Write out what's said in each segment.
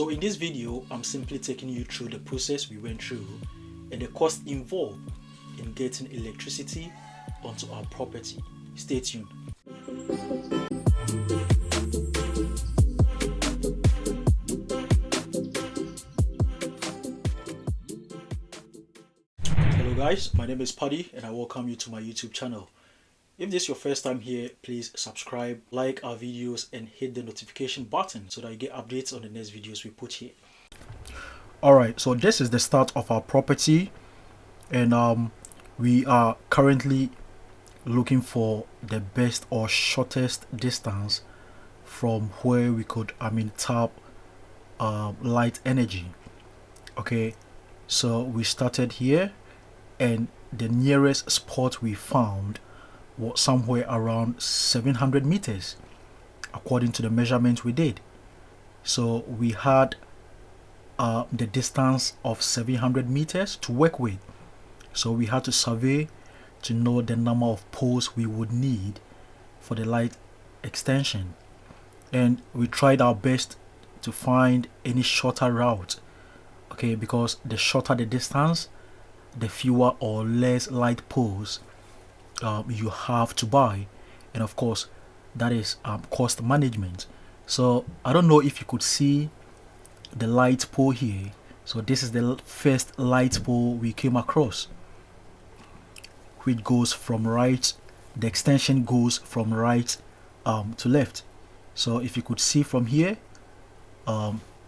So in this video, I'm simply taking you through the process we went through and the cost involved in getting electricity onto our property. Stay tuned. Hello guys, my name is Paddy and I welcome you to my YouTube channel. If this is your first time here, please subscribe, like our videos and hit the notification button so that you get updates on the next videos we put here. Alright, so this is the start of our property and we are currently looking for the best or shortest distance from where we could tap light energy. Okay, so we started here and the nearest spot we found was somewhere around 700 meters according to the measurements we did. So we had the distance of 700 meters to work with. So we had to survey to know the number of poles we would need for the light extension, and we tried our best to find any shorter route, okay, because the shorter the distance, the fewer or less light poles you have to buy, and of course that is cost management. So I don't know if you could see the light pole here. So this is the first light pole we came across, which goes from right, the extension goes from right to left. So if you could see from here,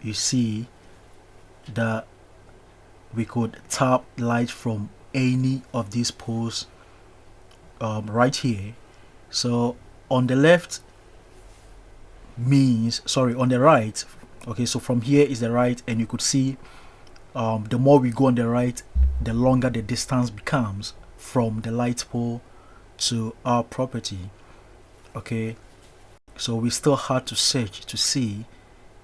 you see that we could tap light from any of these poles right here. So on the left on the right, okay, so from here is the right, and you could see the more we go on the right, the longer the distance becomes from the light pole to our property. Okay, so we still had to search to see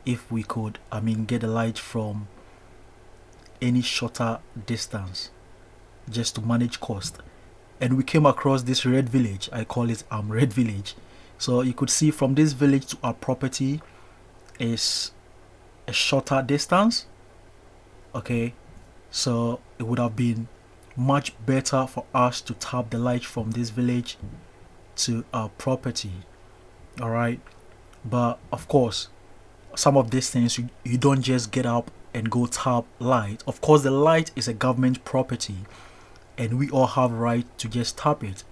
if we could get the light from any shorter distance just to manage cost. And we came across this red village. I call it red village. So you could see from this village to our property is a shorter distance. Okay, so it would have been much better for us to tap the light from this village to our property. All right, but of course some of these things you don't just get up and go tap light. Of course the light is a government property and we all have right to just tap it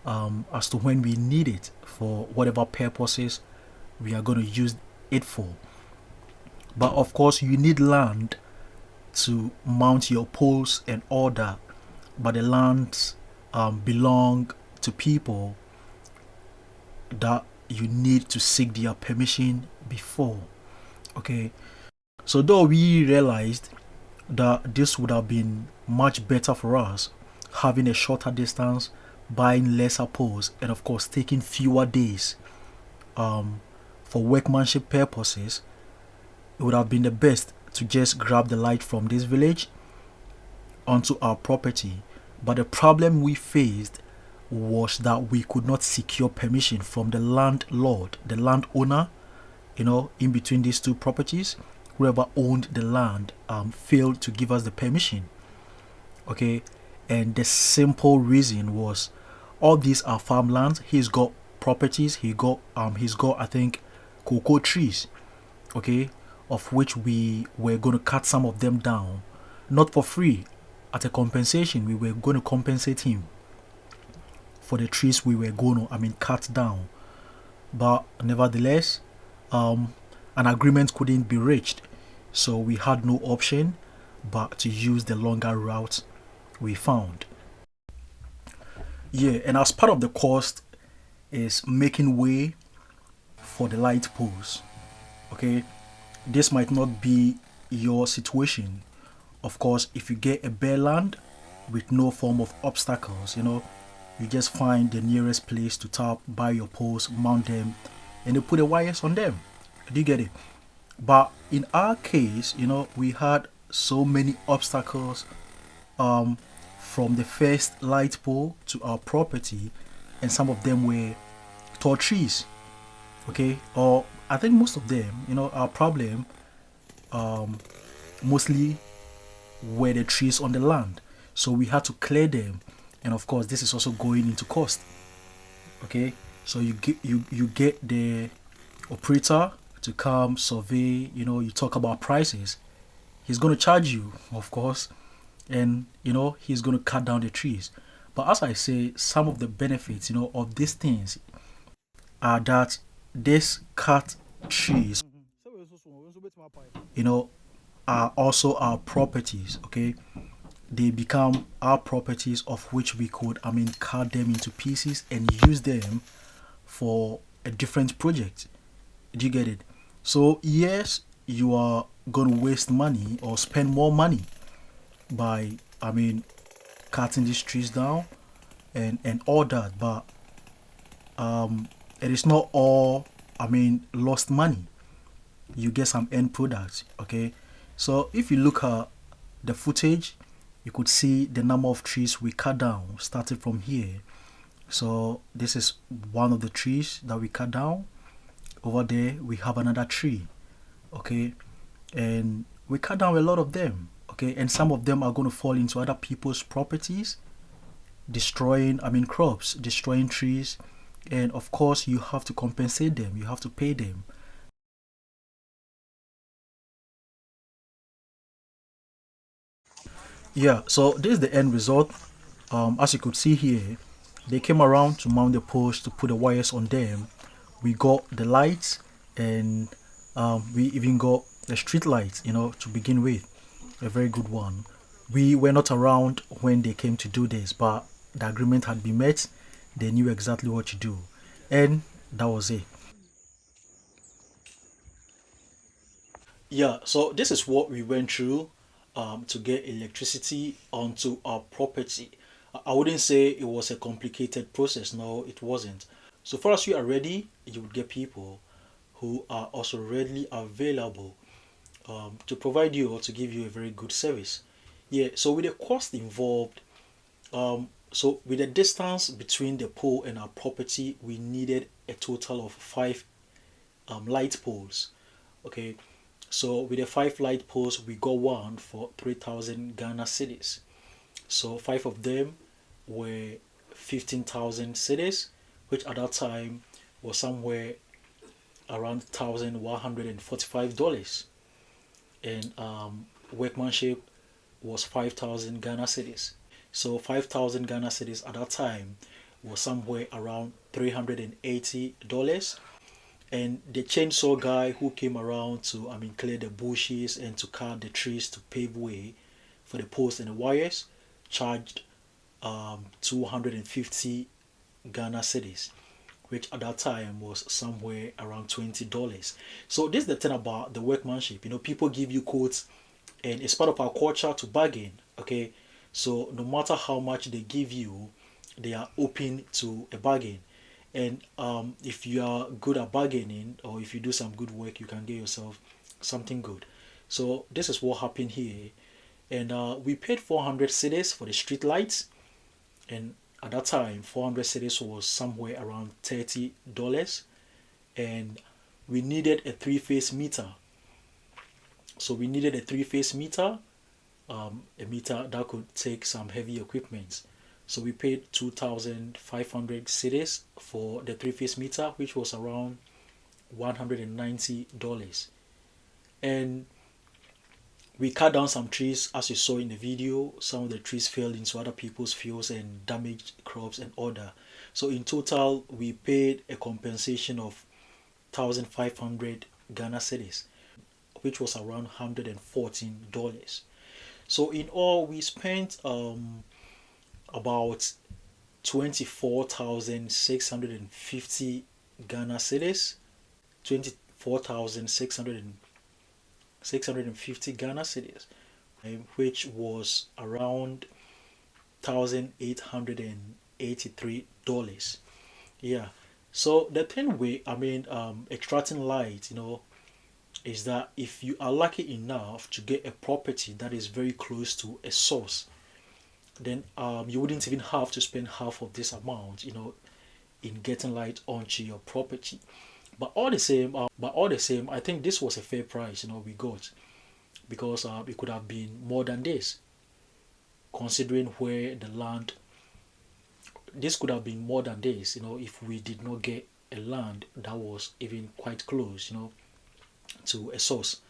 as to when we need it for whatever purposes we are going to use it for. But of course you need land to mount your poles and all that, but the lands belong to people that you need to seek their permission before. Okay, so though we realized that this would have been much better for us having a shorter distance, buying lesser poles, and of course taking fewer days for workmanship purposes, it would have been the best to just grab the light from this village onto our property. But the problem we faced was that we could not secure permission from the landlord, the landowner, in between these two properties. Whoever owned the land failed to give us the permission. Okay, and the simple reason was all these are farmlands. He's got properties. He's got I think cocoa trees, okay, of which we were going to cut some of them down, not for free, at a compensation. We were going to compensate him for the trees we were going to cut down. But nevertheless an agreement couldn't be reached, so we had no option but to use the longer route we found. Yeah, and as part of the cost is making way for the light poles. Okay, this might not be your situation. Of course, if you get a bare land with no form of obstacles, you just find the nearest place to tap, buy your poles, mount them, and you put the wires on them. Do you get it? But in our case, we had so many obstacles from the first light pole to our property, and some of them were tall trees. Okay, or I think most of them, our problem mostly were the trees on the land. So we had to clear them, and of course, this is also going into cost. Okay, so you get the operator to come survey. You talk about prices. He's going to charge you, of course, and he's going to cut down the trees. But as I say, some of the benefits of these things are that these cut trees you know are also our properties. Okay, they become our properties, of which we could, cut them into pieces and use them for a different project. Do you get it? So yes, you are going to waste money or spend more money by, cutting these trees down and all that, but it is not all, lost money. You get some end products. Okay, so if you look at the footage, you could see the number of trees we cut down started from here. So this is one of the trees that we cut down. Over there we have another tree. Okay, and we cut down a lot of them. Okay, and some of them are going to fall into other people's properties, destroying, crops, destroying trees. And of course you have to compensate them, you have to pay them. Yeah, so this is the end result. As you could see here, they came around to mount the post, to put the wires on them. We got the lights, and we even got the street lights, to begin with. A very good one. We were not around when they came to do this, but the agreement had been met. They knew exactly what to do, and that was it. Yeah, so this is what we went through to get electricity onto our property. I wouldn't say it was a complicated process. No, it wasn't. So far as you are ready, you would get people who are also readily available to provide you or to give you a very good service. Yeah, so with the cost involved, so with the distance between the pole and our property, we needed a total of five light poles. Okay, so with the five light poles, we got one for 3,000 Ghana cedis. So five of them were 15,000 cedis, which at that time was somewhere around $1,145. And workmanship was 5,000 Ghana cedis. So 5,000 Ghana cedis at that time was somewhere around $380. And the chainsaw guy who came around to, clear the bushes and to cut the trees to pave way for the posts and the wires, charged 250 Ghana cedis, which at that time was somewhere around $20. So this is the thing about the workmanship. People give you quotes, and it's part of our culture to bargain. Okay, so no matter how much they give you, they are open to a bargain. And if you are good at bargaining, or if you do some good work, you can get yourself something good. So this is what happened here, and we paid 400 cedis for the street lights, and at that time 400 cedis was somewhere around $30, and we needed a three-phase meter. So we needed a three-phase meter, a meter that could take some heavy equipment. So we paid 2,500 cedis for the three-phase meter, which was around $190. And we cut down some trees, as you saw in the video. Some of the trees fell into other people's fields and damaged crops and other. So in total, we paid a compensation of 1,500 Ghana cedis, which was around $114. So in all, we spent about 24,650 Ghana cedis, 24,650 Ghana cedis, which was around $1,883. Yeah. So the thing with, extracting light, is that if you are lucky enough to get a property that is very close to a source, then you wouldn't even have to spend half of this amount, in getting light onto your property. But all the same, I think this was a fair price, we got. because it could have been more than this, considering where the land. This could have been more than this, if we did not get a land that was even quite close, to a source.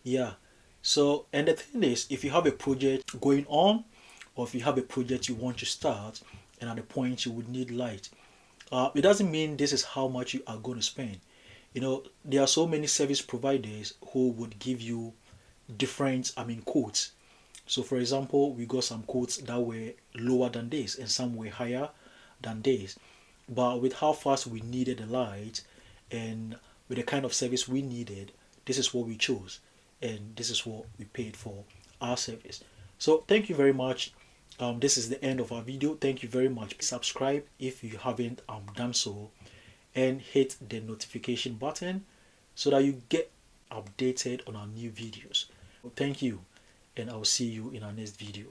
Yeah. So, and the thing is, if you have a project going on, or if you have a project you want to start, and at the point you would need light, it doesn't mean this is how much you are going to spend. There are so many service providers who would give you different, quotes. So, for example, we got some quotes that were lower than this, and some were higher than this. But with how fast we needed the light, and with the kind of service we needed, this is what we chose, and this is what we paid for our service. So thank you very much. This is the end of our video. Thank you very much. Subscribe if you haven't done so, and hit the notification button so that you get updated on our new videos. Thank you, and I'll see you in our next video.